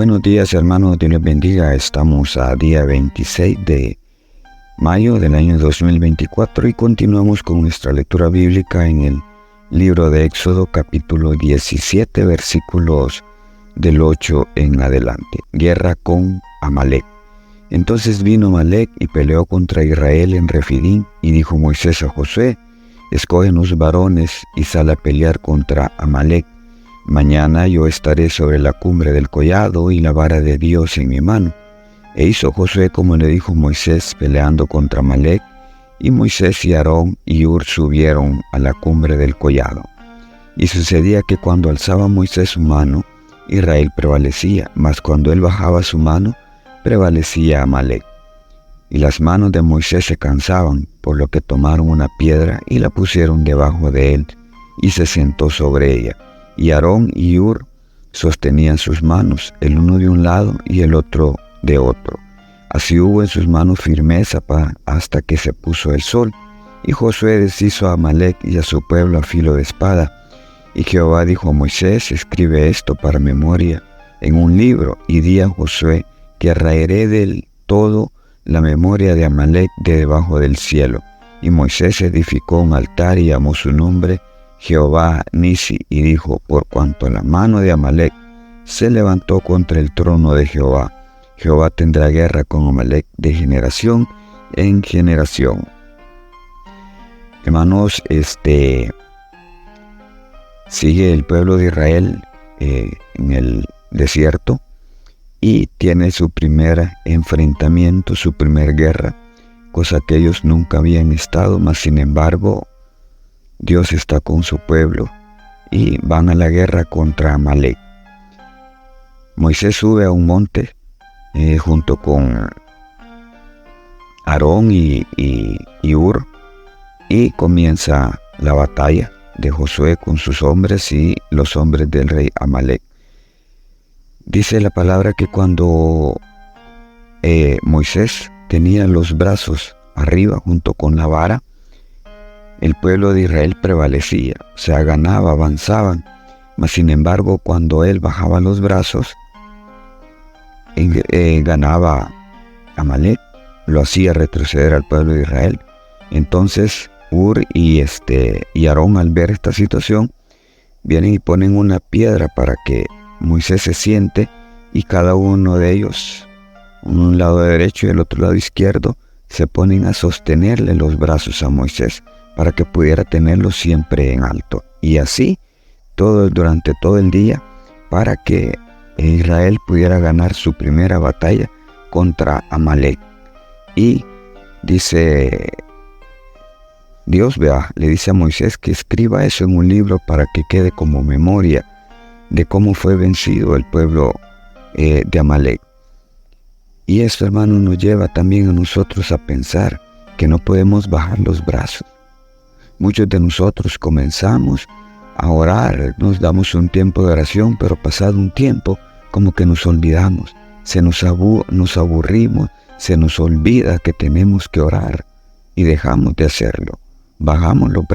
Buenos días, hermanos, Dios les bendiga. Estamos a día 26 de mayo del año 2024 y continuamos con nuestra lectura bíblica en el libro de Éxodo, capítulo 17, versículos del 8 en adelante. Guerra con Amalec. Entonces vino Amalec y peleó contra Israel en Refidim, y dijo Moisés a Josué: escógenos varones y sal a pelear contra Amalec. Mañana yo estaré sobre la cumbre del collado y la vara de Dios en mi mano. E hizo Josué como le dijo Moisés, peleando contra Amalec, y Moisés y Aarón y Hur subieron a la cumbre del collado. Y sucedía que cuando alzaba Moisés su mano, Israel prevalecía, mas cuando él bajaba su mano, prevalecía Amalec. Y las manos de Moisés se cansaban, por lo que tomaron una piedra y la pusieron debajo de él, y se sentó sobre ella. Y Aarón y Hur sostenían sus manos, el uno de un lado y el otro de otro. Así hubo en sus manos firmeza hasta que se puso el sol. Y Josué deshizo a Amalec y a su pueblo a filo de espada. Y Jehová dijo a Moisés: escribe esto para memoria en un libro, y di a Josué que raeré del todo la memoria de Amalec de debajo del cielo. Y Moisés edificó un altar y llamó su nombre Jehová Nisi, y dijo: por cuanto la mano de Amalec se levantó contra el trono de Jehová, Jehová tendrá guerra con Amalec de generación en generación. Hermanos, sigue el pueblo de Israel en el desierto y tiene su primer enfrentamiento, su primer guerra, cosa que ellos nunca habían estado, mas sin embargo Dios está con su pueblo y van a la guerra contra Amalec. Moisés sube a un monte junto con Aarón y Hur, y comienza la batalla de Josué con sus hombres y los hombres del rey Amalec. Dice la palabra que cuando Moisés tenía los brazos arriba junto con la vara, el pueblo de Israel prevalecía, o sea, ganaba, avanzaban. Mas sin embargo, cuando él bajaba los brazos, ganaba Amalec, lo hacía retroceder al pueblo de Israel. Entonces Hur y Aarón, al ver esta situación, vienen y ponen una piedra para que Moisés se siente, y cada uno de ellos, un lado derecho y el otro lado izquierdo, se ponen a sostenerle los brazos a Moisés para que pudiera tenerlos siempre en alto. Y así durante todo el día, para que Israel pudiera ganar su primera batalla contra Amalec. Y dice Dios, le dice a Moisés que escriba eso en un libro para que quede como memoria de cómo fue vencido el pueblo de Amalec. Y esto, hermano, nos lleva también a nosotros a pensar que no podemos bajar los brazos. Muchos de nosotros comenzamos a orar, nos damos un tiempo de oración, pero pasado un tiempo como que nos olvidamos, nos aburrimos, se nos olvida que tenemos que orar y dejamos de hacerlo. Bajamos los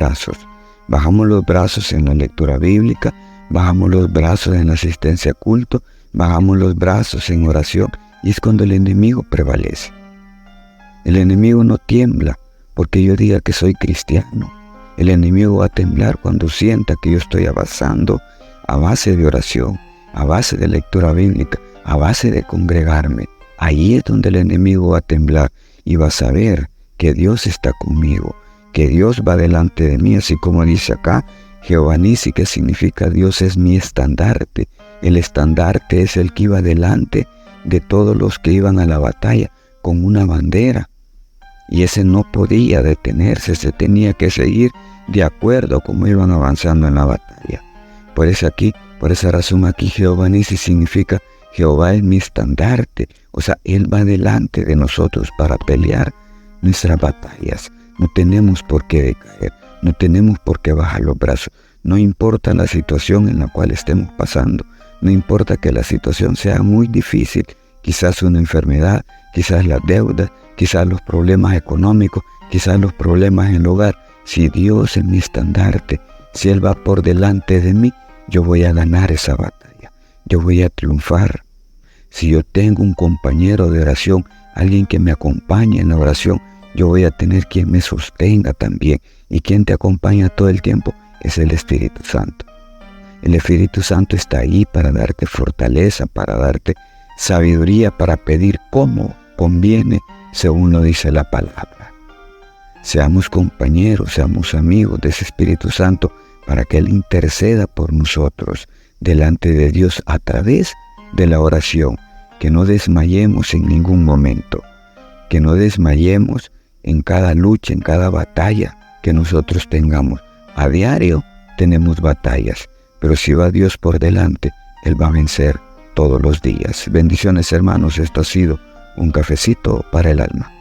brazos en la lectura bíblica, bajamos los brazos en la asistencia a culto, bajamos los brazos en oración, y es cuando el enemigo prevalece. El enemigo no tiembla porque yo diga que soy cristiano. El enemigo va a temblar cuando sienta que yo estoy avanzando a base de oración, a base de lectura bíblica, a base de congregarme. Ahí es donde el enemigo va a temblar y va a saber que Dios está conmigo, que Dios va delante de mí, así como dice acá, Jehová Nisi, que significa Dios es mi estandarte. El estandarte es el que iba delante de todos los que iban a la batalla con una bandera. Y ese no podía detenerse, se tenía que seguir de acuerdo a cómo iban avanzando en la batalla. Por esa razón aquí Jehová Nisi significa Jehová es mi estandarte. O sea, Él va delante de nosotros para pelear nuestras batallas. No tenemos por qué decaer, no tenemos por qué bajar los brazos. No importa la situación en la cual estemos pasando, no importa que la situación sea muy difícil, quizás una enfermedad, quizás la deuda, quizás los problemas económicos, quizás los problemas en el hogar. Si Dios es mi estandarte, si Él va por delante de mí, yo voy a ganar esa batalla, yo voy a triunfar. Si yo tengo un compañero de oración, alguien que me acompañe en la oración, yo voy a tener quien me sostenga también. ¿Y quien te acompaña todo el tiempo? Es el Espíritu Santo. El Espíritu Santo está ahí para darte fortaleza, para darte sabiduría, para pedir cómo conviene, según lo dice la palabra. Seamos compañeros, seamos amigos de ese Espíritu Santo para que Él interceda por nosotros delante de Dios a través de la oración. Que no desmayemos en ningún momento, que no desmayemos en cada lucha, en cada batalla que nosotros tengamos. A diario tenemos batallas, pero si va Dios por delante, Él va a vencer todos los días. Bendiciones, hermanos, esto ha sido un cafecito para el alma.